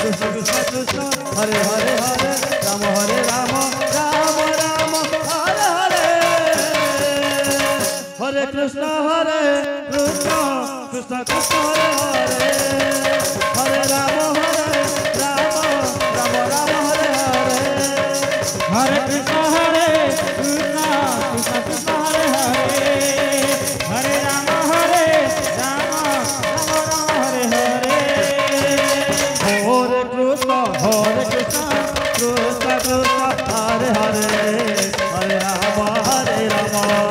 Krishna Krishna Krishna Hare Hare Hare Rama Rama Rama Hare Hare Hare Krishna Krishna Krishna Hare Hare Hare Rama Rama Rama Hare Hare Hare Krishna Krishna Krishna Hare Hare Hare Rama Rama Rama Hare Hare Hare Krishna Krishna Krishna Hare Hare Hare Rama Rama Hare Hare Hare Krishna Krishna Krishna Hare Hare Hare Rama Rama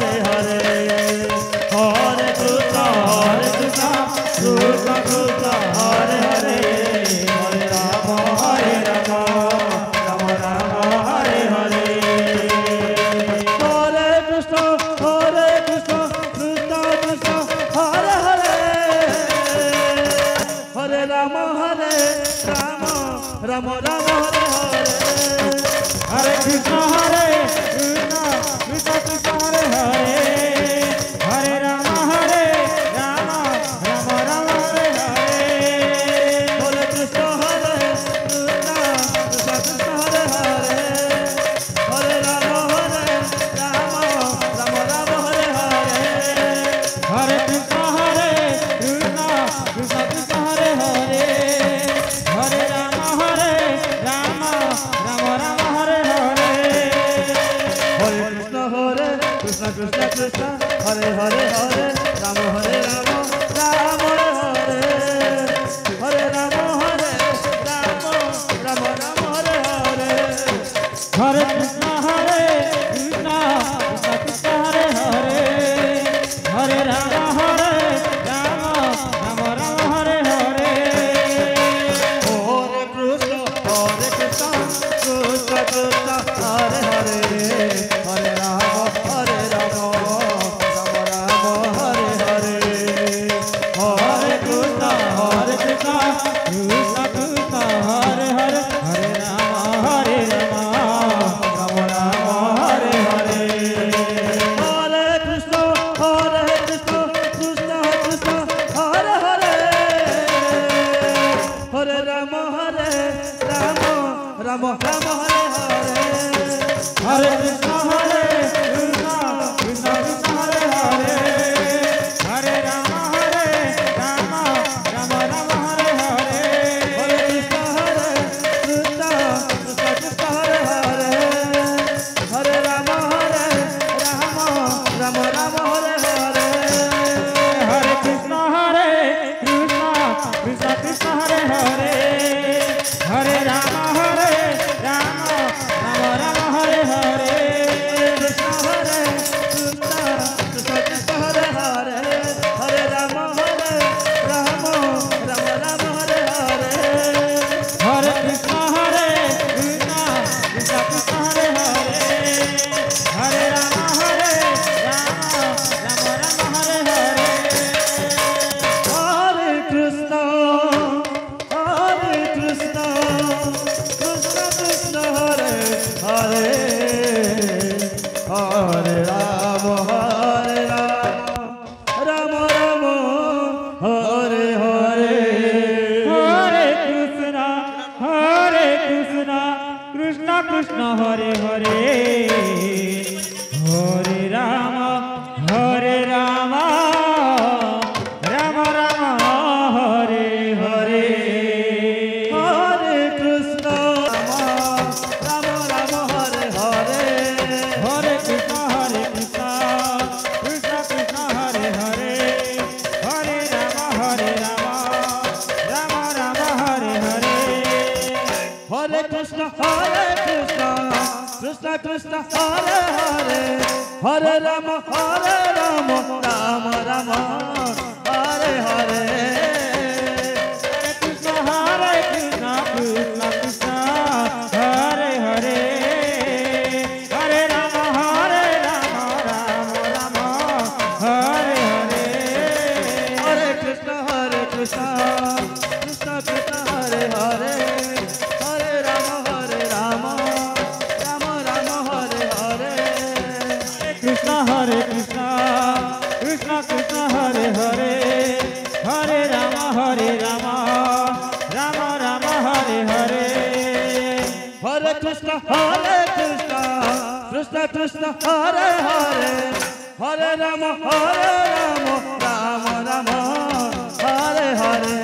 Hare Hare Hare Krishna Krishna Krishna Hare Hare Hare Rama Rama Rama Hare Hare Hare Krishna Krishna Krishna Hare Hare Hare Rama Rama Rama Hare Hare Hare Krishna Krishna Krishna Hare Hare Hare Rama Rama Rama Hare Hare Hare Krishna Krishna Krishna Hare Hare Hare Rama Rama Rama Hare Hare Hare Krishna Krishna Krishna Hare Hare Hare Rama Rama Rama Hare Hare Rama Rama Rama Hare Hare Hare Krishna Krishna Krishna Hare Hare Hare Rama Rama Rama Hare Hare Hare Krishna Krishna Krishna Hare Hare Hare Rama Rama Rama Hare Hare Hare Krishna Krishna Krishna Hare Hare Hare Rama Rama Hare Hare Hare Krishna Krishna Krishna Hare Hare Hare Rama Rama Rama Hare Hare Hare Krishna Krishna Krishna Hare Hare Hare Rama Rama Rama Hare Hare Hare Krishna Krishna Krishna Hare Hare Hare Rama Rama Rama Hare Hare Hare Krishna Krishna Krishna Hare Hare Hare Rama Rama Rama Hare Hare Krishna Krishna Krishna Hare Hare Hare Rama Rama Rama Hare Hare Hare Krishna Krishna Krishna Hare Hare Hare Rama Rama Hare Hare Hare Krishna Krishna Krishna Hare Hare Hare Rama Rama Rama Hare Hare Hare Krishna Krishna Krishna Hare Hare Hare Rama Rama Rama Hare Hare Hare Krishna Rama Rama Hare Hare Hare Krishna Krishna Krishna Hare Hare Hare Rama Rama Rama Hare Hare Hare Krishna Krishna Krishna Hare Hare Hare Rama Rama Rama Hare Hare Krishna Krishna Krishna Hare Hare Hare Rama Rama Rama Hare Hare Hare Krishna Krishna Krishna Hare Hare Hare Rama Rama Rama Hare Hare Krishna Krishna Krishna Hare Hare Krishna, Krishna Krishna Hare Hare, Hare Rama, Rama Rama, Hare Hare.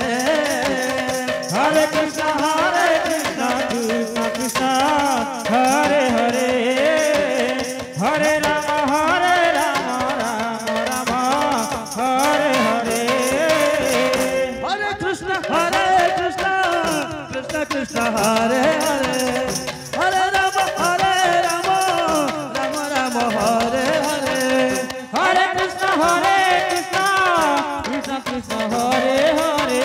Hare Krishna, Krishna Krishna, Hare Hare, Hare Rama, Rama Rama, Hare Hare. Hare Krishna, Krishna Krishna, Hare Hare, Hare Rama, Rama Rama, Hare Hare. Hare Krishna, Krishna Krishna, Hare Hare,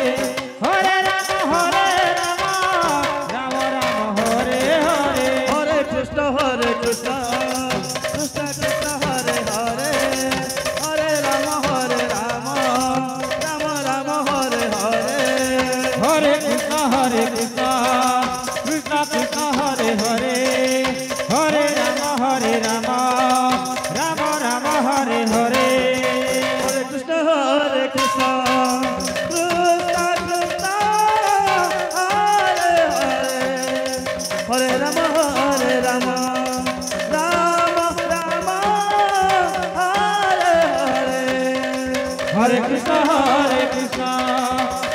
Hare Rama, Rama Rama, Hare Hare. Hare Krishna, Krishna Krishna, Hare Hare, Hare Rama, Rama Rama, Hare Hare. Hare Krishna, Krishna Krishna, Hare Hare, Hare Rama, Rama Rama, Hare Hare. Hare Krishna, Krishna Krishna, Hare Hare, Hare Rama, Rama Rama, Hare Hare. Hare Krishna,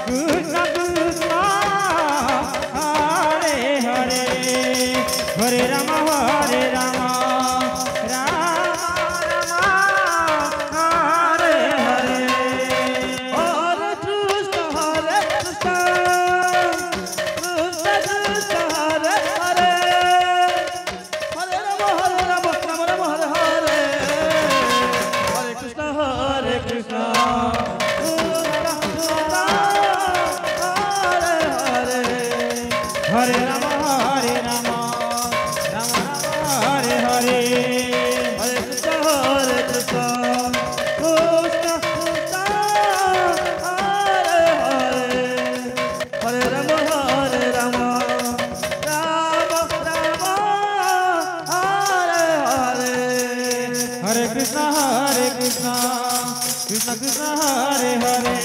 Krishna Krishna, Hare Hare, Hare Rama, Rama Rama, Hare Hare. Hare Krishna, Krishna Krishna, Hare Hare, Hare Rama, Rama Rama, Hare Hare. Hare Krishna, Krishna Hare Rama, Rama Rama, Hare Hare. Hare Krishna, Krishna Krishna, Hare Hare, Hare Rama, Rama Rama, Hare Hare. Hare Krishna, Krishna Krishna, Hare Hare,